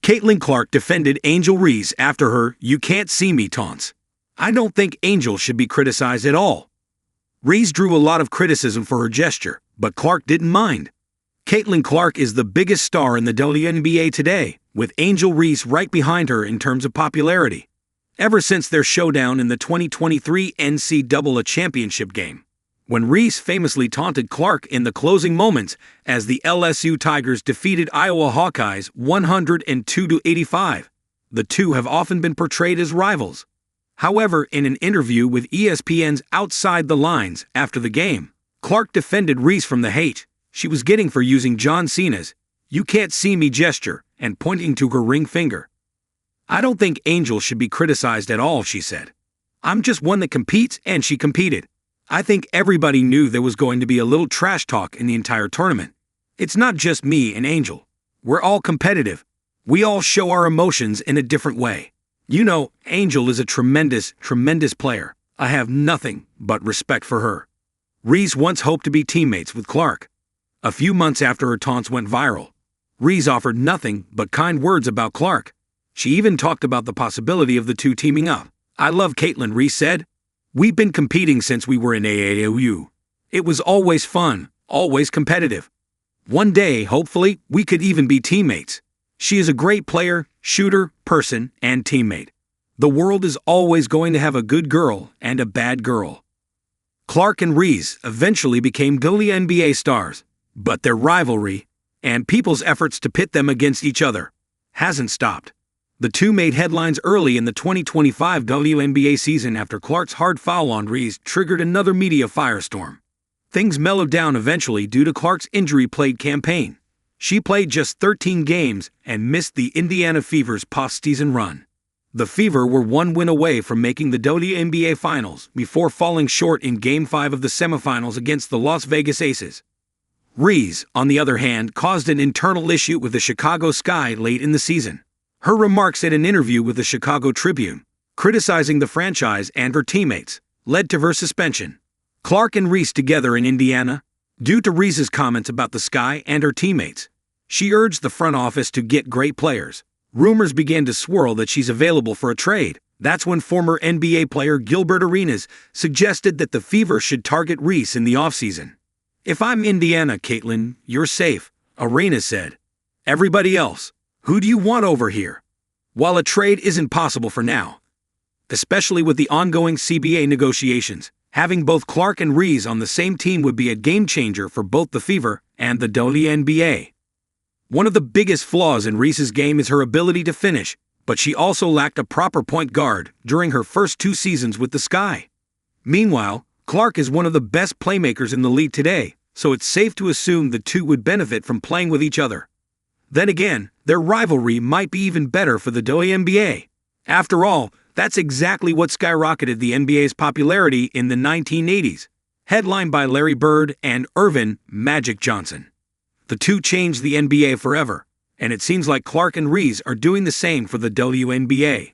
Caitlin Clark defended Angel Reese after her "you can't see me" taunts. "I don't think Angel should be criticized at all." Reese drew a lot of criticism for her gesture, but Clark didn't mind. Caitlin Clark is the biggest star in the WNBA today, with Angel Reese right behind her in terms of popularity. Ever since their showdown in the 2023 NCAA championship game, when Reese famously taunted Clark in the closing moments as the LSU Tigers defeated Iowa Hawkeyes 102-85. The two have often been portrayed as rivals. However, in an interview with ESPN's Outside the Lines after the game, Clark defended Reese from the hate she was getting for using John Cena's "you can't see me" gesture and pointing to her ring finger. "I don't think Angel should be criticized at all," she said. "I'm just one that competes, and she competed. I think everybody knew there was going to be a little trash talk in the entire tournament. It's not just me and Angel. We're all competitive. We all show our emotions in a different way. You know, Angel is a tremendous player. I have nothing but respect for her." Reese once hoped to be teammates with Clark. A few months after her taunts went viral, Reese offered nothing but kind words about Clark. She even talked about the possibility of the two teaming up. "I love Caitlin," Reese said. "We've been competing since we were in AAU. It was always fun, always competitive. One day, hopefully, we could even be teammates. She is a great player, shooter, person, and teammate. The world is always going to have a good girl and a bad girl." Clark and Reese eventually became WNBA stars, but their rivalry, and people's efforts to pit them against each other, hasn't stopped. The two made headlines early in the 2025 WNBA season after Clark's hard foul on Reese triggered another media firestorm. Things mellowed down eventually due to Clark's injury-plagued campaign. She played just 13 games and missed the Indiana Fever's postseason run. The Fever were one win away from making the WNBA Finals before falling short in Game 5 of the semifinals against the Las Vegas Aces. Reese, on the other hand, caused an internal issue with the Chicago Sky late in the season. Her remarks at an interview with the Chicago Tribune, criticizing the franchise and her teammates, led to her suspension. Clark and Reese together in Indiana, due to Reese's comments about the Sky and her teammates. She urged the front office to get great players. Rumors began to swirl that she's available for a trade. That's when former NBA player Gilbert Arenas suggested that the Fever should target Reese in the offseason. "If I'm Indiana, Caitlin, you're safe," Arenas said. "Everybody else, who do you want over here?" While a trade isn't possible for now, especially with the ongoing CBA negotiations, having both Clark and Reese on the same team would be a game-changer for both the Fever and the WNBA. One of the biggest flaws in Reese's game is her ability to finish, but she also lacked a proper point guard during her first 2 seasons with the Sky. Meanwhile, Clark is one of the best playmakers in the league today, so it's safe to assume the two would benefit from playing with each other. Then again, their rivalry might be even better for the WNBA. After all, that's exactly what skyrocketed the NBA's popularity in the 1980s, headlined by Larry Bird and Irvin "Magic" Johnson. The two changed the NBA forever, and it seems like Clark and Reese are doing the same for the WNBA.